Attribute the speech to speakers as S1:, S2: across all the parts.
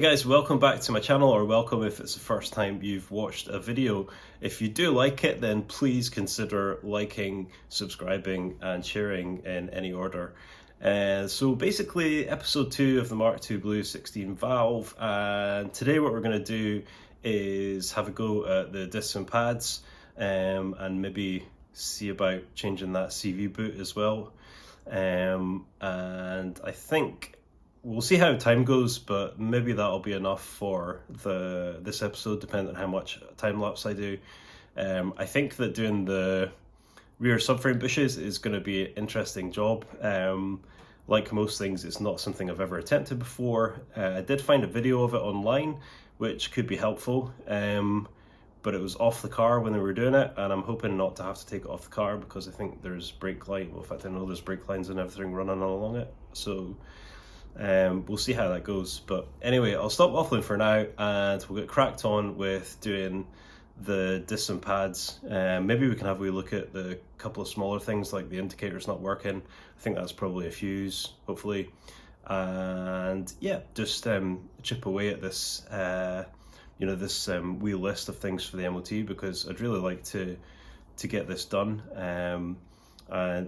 S1: guys, welcome back to my channel, or welcome if it's the first time you've watched a video. If you do like it, then please consider liking, subscribing and sharing in any order. So basically episode 2 of the Mark II Blue 16 valve, and today what we're going to do is have a go at the discs and pads and maybe see about changing that CV boot as well. And I think we'll see how time goes, but maybe that'll be enough for this episode, depending on how much time lapse I do. I think that doing the rear subframe bushes is going to be an interesting job. Like most things, it's not something I've ever attempted before. I did find a video of it online, which could be helpful, but it was off the car when they were doing it, and I'm hoping not to have to take it off the car because I think there's brake line. Well, in fact, I know there's brake lines and everything running along it, so we'll see how that goes. But anyway, I'll stop waffling for now and we'll get cracked on with doing the discs and pads. Maybe we can have a wee look at the couple of smaller things like the indicator's not working. I think that's probably a fuse, hopefully. And yeah, just chip away at this this wee list of things for the MOT, because I'd really like to get this done. And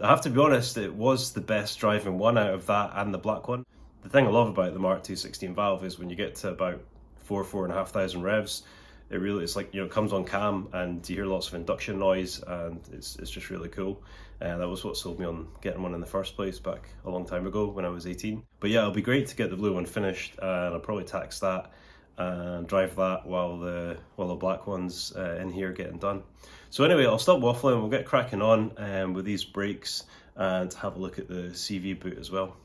S1: I have to be honest, it was the best driving one out of that and the black one. The thing I love about the Mark II 16 valve is when you get to about 4,500 revs, it's like, it comes on cam and you hear lots of induction noise, and it's just really cool. And that was what sold me on getting one in the first place back a long time ago when I was 18. But yeah, it'll be great to get the blue one finished, and I'll probably tax that and drive that while the black one's in here getting done. So anyway, I'll stop waffling, we'll get cracking on with these brakes and have a look at the CV boot as well.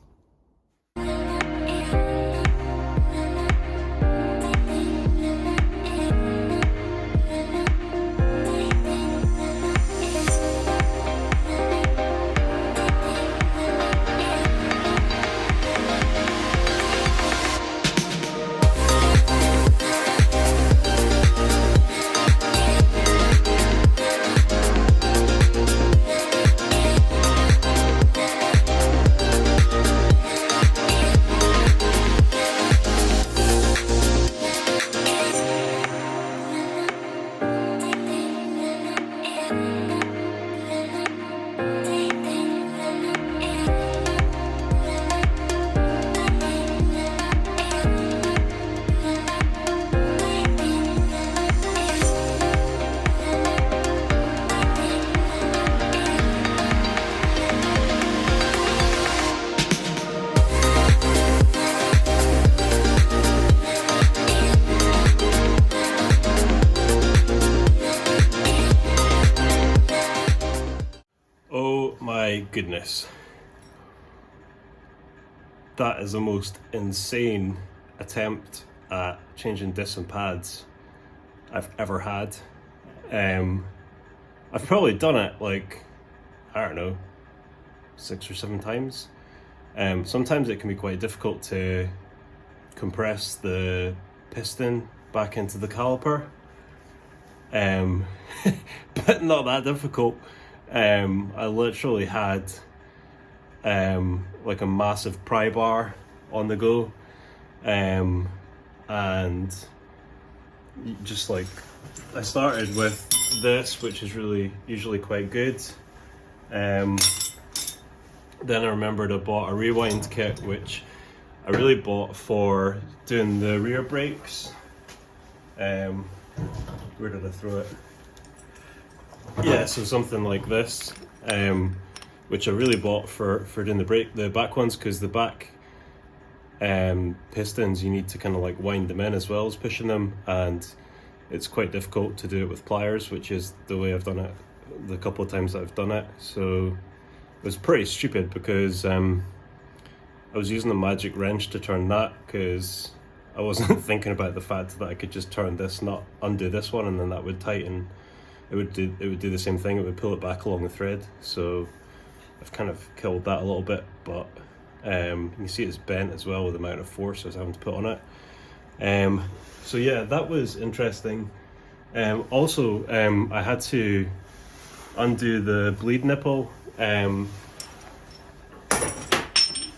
S1: My goodness, that is the most insane attempt at changing discs and pads I've ever had. I've probably done it like, I don't know, 6 or 7 times. Sometimes it can be quite difficult to compress the piston back into the caliper, but not that difficult. I literally had like a massive pry bar on the go, and just like, I started with this, which is usually quite good. Then I remembered I bought a rewind kit, which I really bought for doing the rear brakes. Where did I throw it? Yeah, so something like this, which I really bought for doing the back ones, because the back pistons, you need to kind of like wind them in as well as pushing them, and it's quite difficult to do it with pliers, which is the way I've done it the couple of times that I've done it. So it was pretty stupid, because I was using a magic wrench to turn that, because I wasn't thinking about the fact that I could just turn this nut, undo this one, and then that would tighten. It would do the same thing. It would pull it back along the thread. So I've kind of killed that a little bit, but you can see it's bent as well with the amount of force I was having to put on it. So yeah, that was interesting. Also, I had to undo the bleed nipple,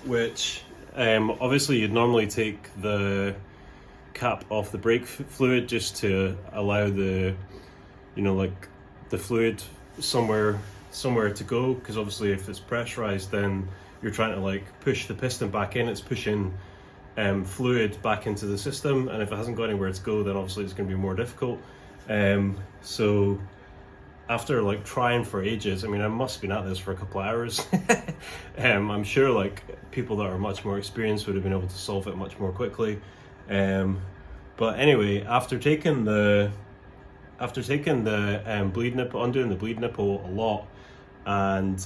S1: which obviously you'd normally take the cap off the brake fluid just to allow the, you know, like the fluid somewhere to go, because obviously if it's pressurized then you're trying to like push the piston back in, it's pushing fluid back into the system, and if it hasn't got anywhere to go then obviously it's going to be more difficult. So after like trying for ages, I mean I must have been at this for a couple of hours, I'm sure like people that are much more experienced would have been able to solve it much more quickly. But anyway, after taking the bleed nipple, undoing the bleed nipple a lot, and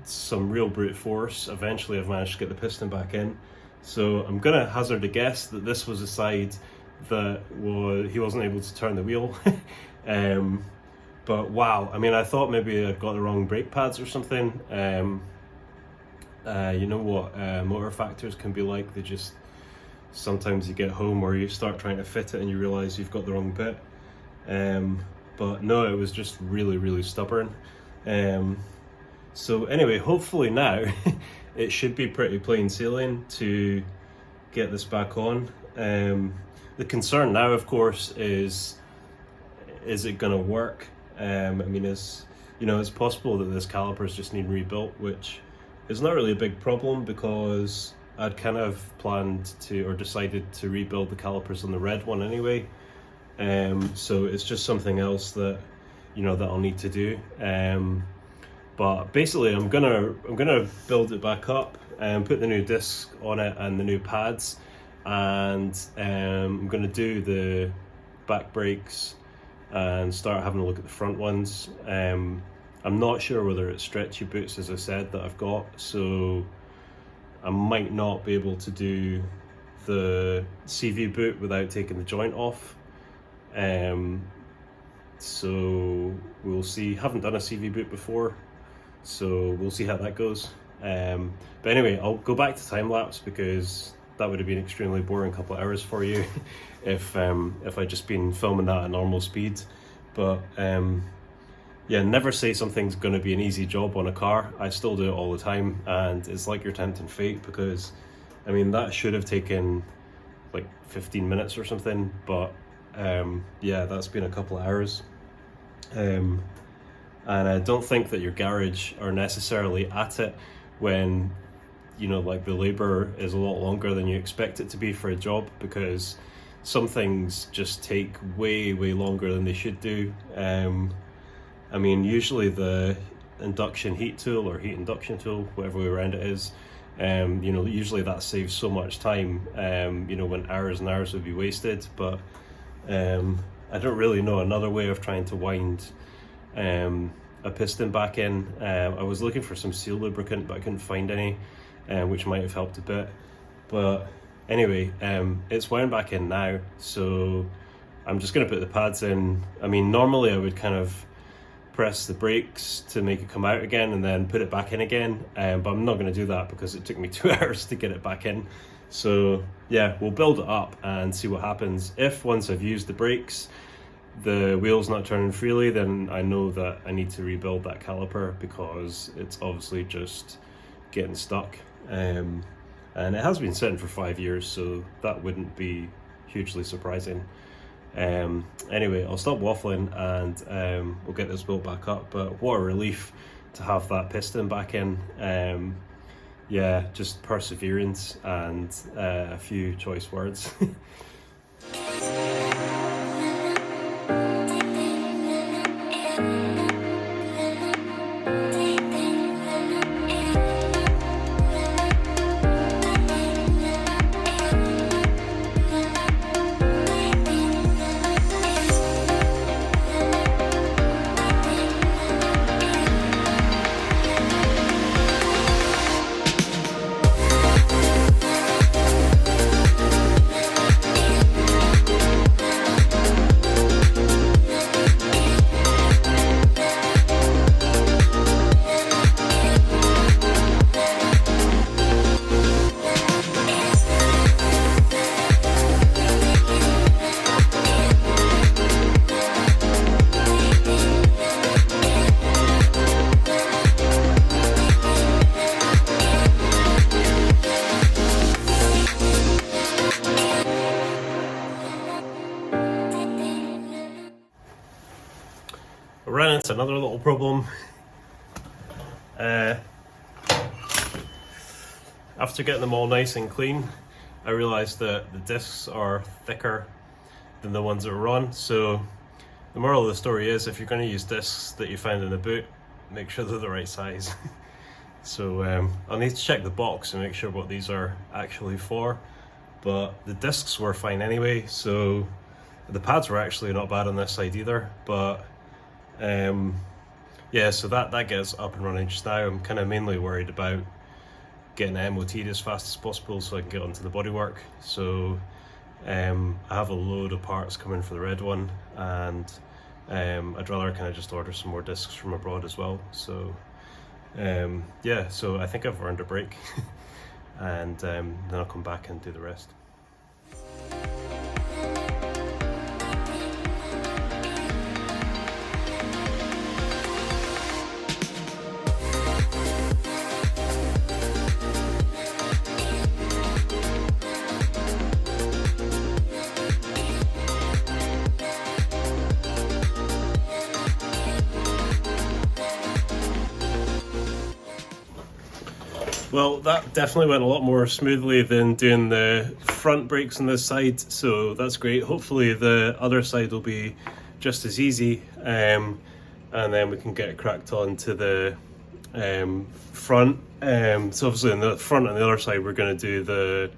S1: some real brute force, eventually I've managed to get the piston back in. So I'm gonna hazard a guess that this was the side that he wasn't able to turn the wheel. But wow, I mean I thought maybe I got the wrong brake pads or something. You know what motor factors can be like, they just, sometimes you get home or you start trying to fit it and you realize you've got the wrong bit. But no, it was just really stubborn. So anyway, hopefully now it should be pretty plain sailing to get this back on. The concern now, of course, is it going to work? I mean, it's possible that this calipers just need rebuilt, which is not really a big problem because I'd kind of planned to, or decided to, rebuild the calipers on the red one anyway. So it's just something else that, you know, that I'll need to do. But basically I'm gonna build it back up and put the new disc on it and the new pads, and I'm gonna do the back brakes and start having a look at the front ones. I'm not sure whether it's stretchy boots, as I said, that I've got, so I might not be able to do the CV boot without taking the joint off. So we'll see. Haven't done a CV boot before, so we'll see how that goes. But anyway, I'll go back to time lapse because that would have been extremely boring couple of hours for you if I'd just been filming that at normal speed. But yeah, never say something's going to be an easy job on a car. I still do it all the time, and it's like you're tempting fate, because I mean that should have taken like 15 minutes or something, but yeah, that's been a couple of hours. And I don't think that your garage are necessarily at it when, you know, like the labor is a lot longer than you expect it to be for a job, because some things just take way longer than they should do. I mean, usually the induction heat tool or heat induction tool, whatever way around it is, you know, usually that saves so much time, you know, when hours and hours would be wasted. But I don't really know another way of trying to wind a piston back in. I was looking for some seal lubricant, but I couldn't find any, which might have helped a bit. But anyway, it's wound back in now, so I'm just going to put the pads in. I mean, normally I would kind of press the brakes to make it come out again and then put it back in again, but I'm not going to do that because it took me 2 hours to get it back in. So yeah, we'll build it up and see what happens. If once I've used the brakes the wheel's not turning freely, then I know that I need to rebuild that caliper, because it's obviously just getting stuck. And it has been sitting for 5 years, so that wouldn't be hugely surprising. Anyway, I'll stop waffling and we'll get this built back up. But what a relief to have that piston back in. Yeah, just perseverance and a few choice words. I ran into another little problem. After getting them all nice and clean, I realised that the discs are thicker than the ones that were on. So the moral of the story is, if you're going to use discs that you find in a boot, make sure they're the right size. So I'll need to check the box and make sure what these are actually for. But the discs were fine anyway, so the pads were actually not bad on this side either. But yeah, so that gets up and running just now. I'm kind of mainly worried about getting MOT'd as fast as possible so I can get onto the bodywork. So I have a load of parts coming for the red one, and I'd rather kind of just order some more discs from abroad as well. So yeah, so I think I've earned a break and then I'll come back and do the rest. Well, that definitely went a lot more smoothly than doing the front brakes on this side, so that's great. Hopefully the other side will be just as easy, and then we can get cracked on to the front. So obviously on the front and the other side we're going to do the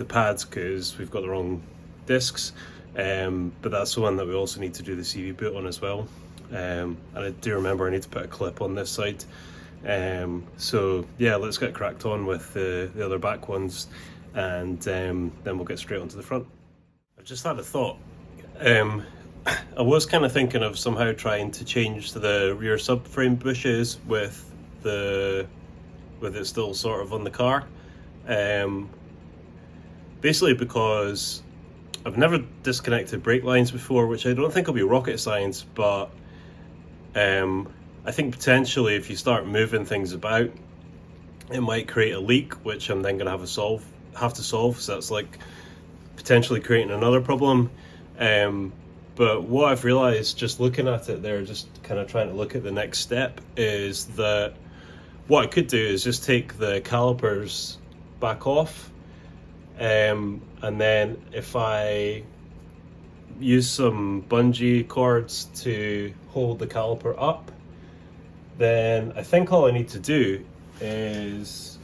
S1: pads because we've got the wrong discs, but that's the one that we also need to do the CV boot on as well. And I do remember I need to put a clip on this side. So yeah, let's get cracked on with the other back ones, and then we'll get straight onto the front. I just had a thought. I was kind of thinking of somehow trying to change the rear subframe bushes with it still sort of on the car. Basically because I've never disconnected brake lines before, which I don't think will be rocket science, but I think potentially if you start moving things about, it might create a leak, which I'm then going to have to solve. So that's like potentially creating another problem. But what I've realized just looking at it there, just kind of trying to look at the next step, is that what I could do is just take the calipers back off, and then if I use some bungee cords to hold the caliper up, then I think all I need to do is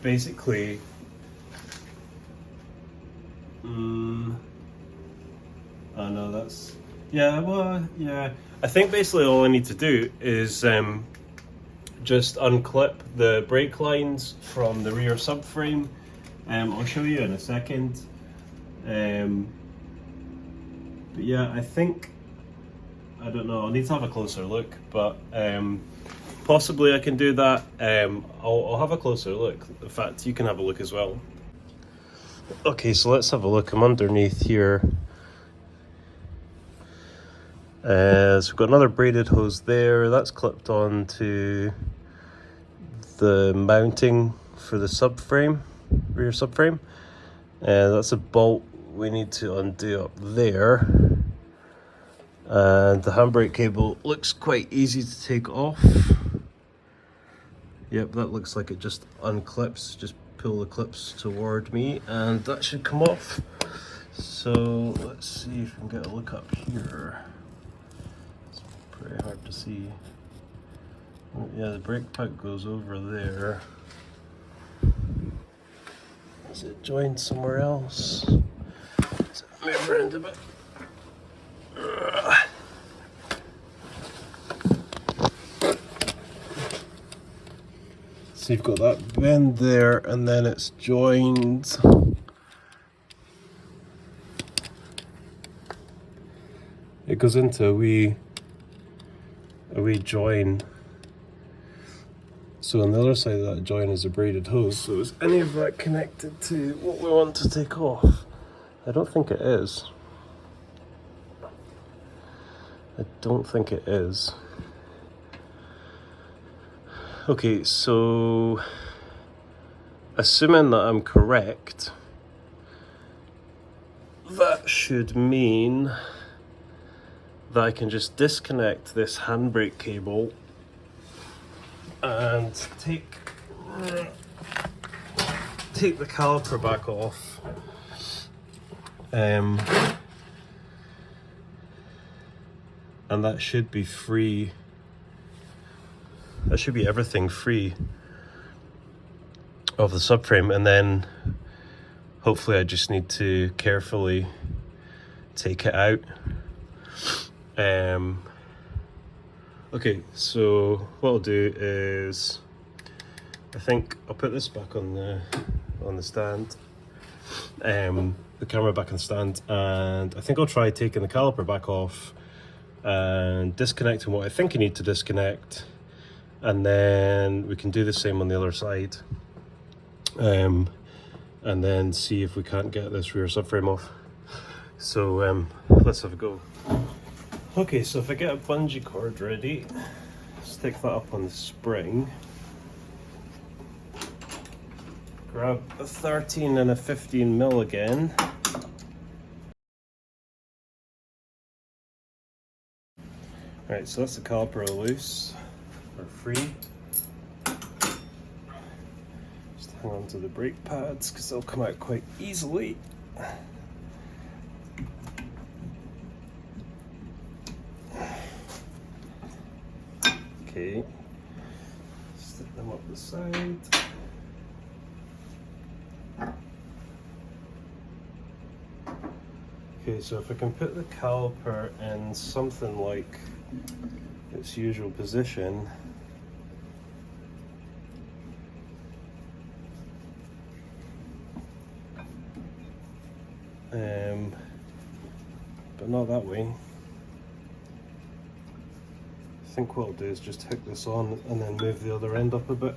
S1: basically oh no, that's I think basically all I need to do is just unclip the brake lines from the rear subframe. I'll show you in a second, but yeah, I think, I don't know, I'll need to have a closer look, but possibly I can do that. I'll have a closer look. In fact, you can have a look as well. Okay, so let's have a look. I'm underneath here. So we've got another braided hose there. That's clipped on to the mounting for the subframe, rear subframe. That's a bolt we need to undo up there. And the handbrake cable looks quite easy to take off. Yep, that looks like it just unclips. Just pull the clips toward me and that should come off. So let's see if we can get a look up here. It's pretty hard to see. Oh, yeah, the brake pipe goes over there. Is it joined somewhere else? Let's move around a bit. So you've got that bend there, and then it's joined. It goes into a wee join. So on the other side of that join is a braided hose. So is any of that connected to what we want to take off? I don't think it is. I don't think it is. Okay, so assuming that I'm correct, that should mean that I can just disconnect this handbrake cable and take the caliper back off. And that should be free. That should be everything free of the subframe, and then hopefully I just need to carefully take it out. Okay, so what I'll do is I think I'll put this back on the stand, the camera back on the stand, and I think I'll try taking the caliper back off and disconnecting what I think I need to disconnect, and then we can do the same on the other side, and then see if we can't get this rear subframe off. So let's have a go. Okay, so if I get a bungee cord ready, stick that up on the spring, grab a 13 and a 15 mil again, alright, so that's the caliper loose, or free. Just hang on to the brake pads because they'll come out quite easily. Okay, stick them up the side. Okay, so if I can put the caliper in something like its usual position, but not that way. I think what I'll do is just hook this on and then move the other end up a bit.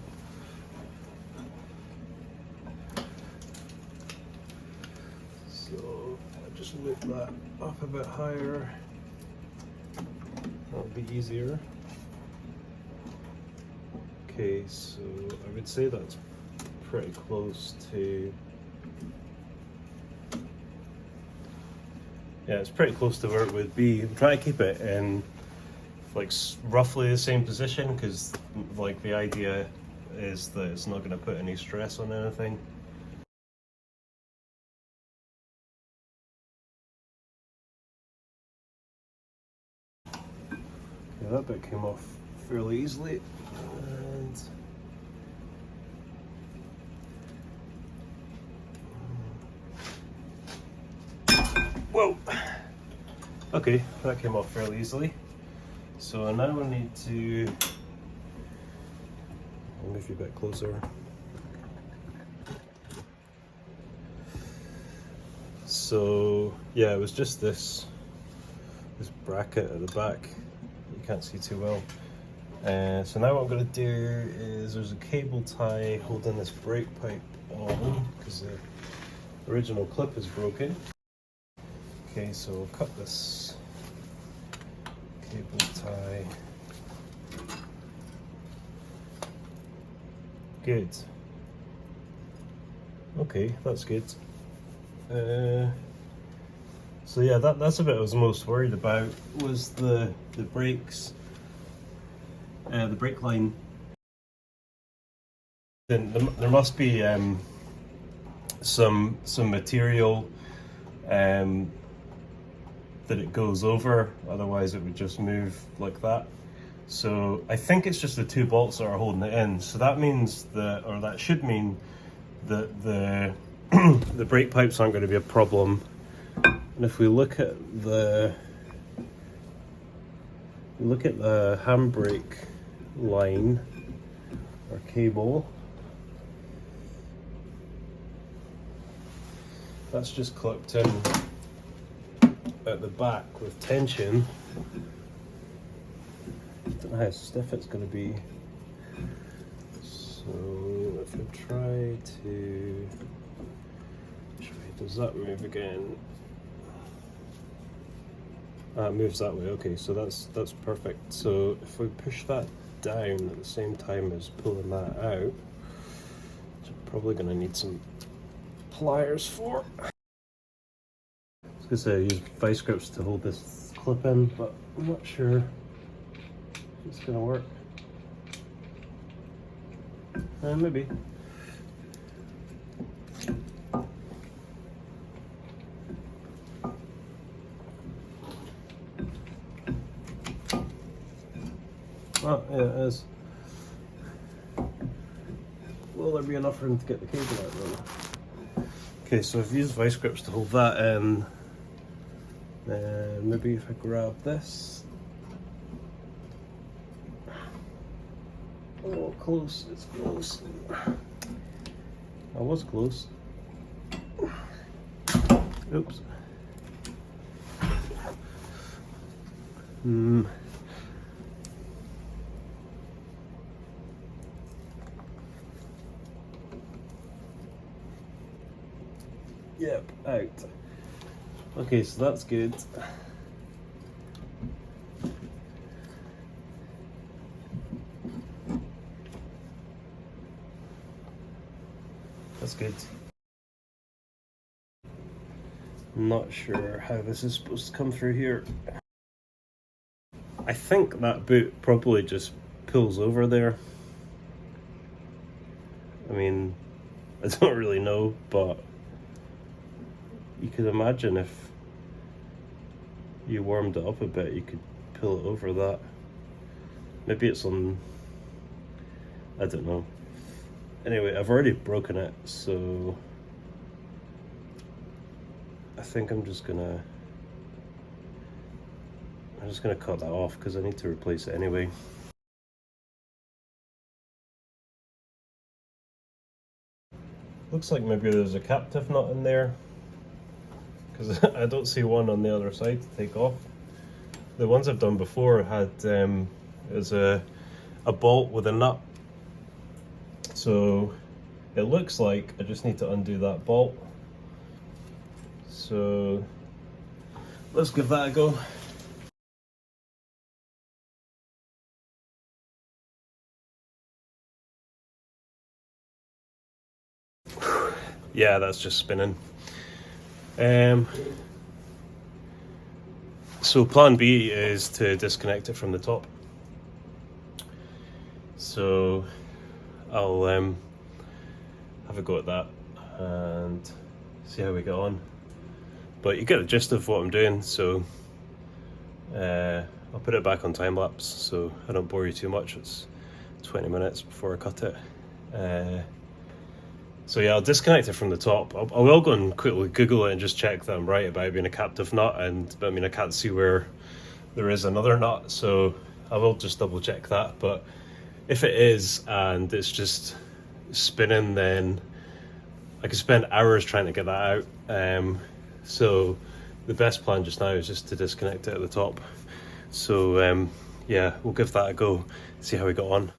S1: So I'll just move that up a bit higher. That'll be easier. Okay, so I would say that's pretty close to, yeah, it's pretty close to where it would be. I'm trying to keep it in like roughly the same position because like the idea is that it's not going to put any stress on anything. Yeah, that bit came off fairly easily, and whoa, okay, that came off fairly easily. So now I need to, I'll move you a bit closer. So yeah, it was just this bracket at the back. You can't see too well. So now what I'm going to do is there's a cable tie holding this brake pipe on because the original clip is broken. Okay, so I'll cut this cable tie. Good. Okay, that's good. So yeah, that's the bit I was most worried about, was the brakes, the brake line. Then there must be some material that it goes over, otherwise it would just move like that. So I think it's just the two bolts that are holding it in. So that means that, or that should mean that the the brake pipes aren't going to be a problem. And if we look at the handbrake line or cable, that's just clipped in at the back with tension. I don't know how stiff it's going to be. So if I try to, does that move again? It moves that way. Okay, so that's perfect. So if we push that down at the same time as pulling that out, which I'm probably going to need some pliers for. was going to say use vice grips to hold this clip in, but I'm not sure if it's going to work. Maybe. Oh, yeah, it is. Will there be enough room to get the cable out though? Okay, so I've used vice grips to hold that in. Maybe if I grab this. Oh, close, it's close. I was close. Oops. Yep, out. Okay, so that's good. That's good. I'm not sure how this is supposed to come through here. I think that boot probably just pulls over there. I mean, I don't really know, but you could imagine if you warmed it up a bit, you could pull it over that. Maybe it's on, I don't know. Anyway, I've already broken it, so I think I'm just gonna cut that off because I need to replace it anyway. Looks like maybe there's a captive nut in there, because I don't see one on the other side to take off. The ones I've done before had is a bolt with a nut. So it looks like I just need to undo that bolt. So let's give that a go. Yeah, that's just spinning. So plan B is to disconnect it from the top. So I'll have a go at that and see how we get on. But you get the gist of what I'm doing, so I'll put it back on time lapse so I don't bore you too much. It's 20 minutes before I cut it. So yeah, I'll disconnect it from the top. I will go and quickly Google it and just check that I'm right about it being a captive nut, and I mean I can't see where there is another nut, so I will just double check that. But if it is and it's just spinning, then I could spend hours trying to get that out. So the best plan just now is just to disconnect it at the top. So yeah, we'll give that a go, see how we got on.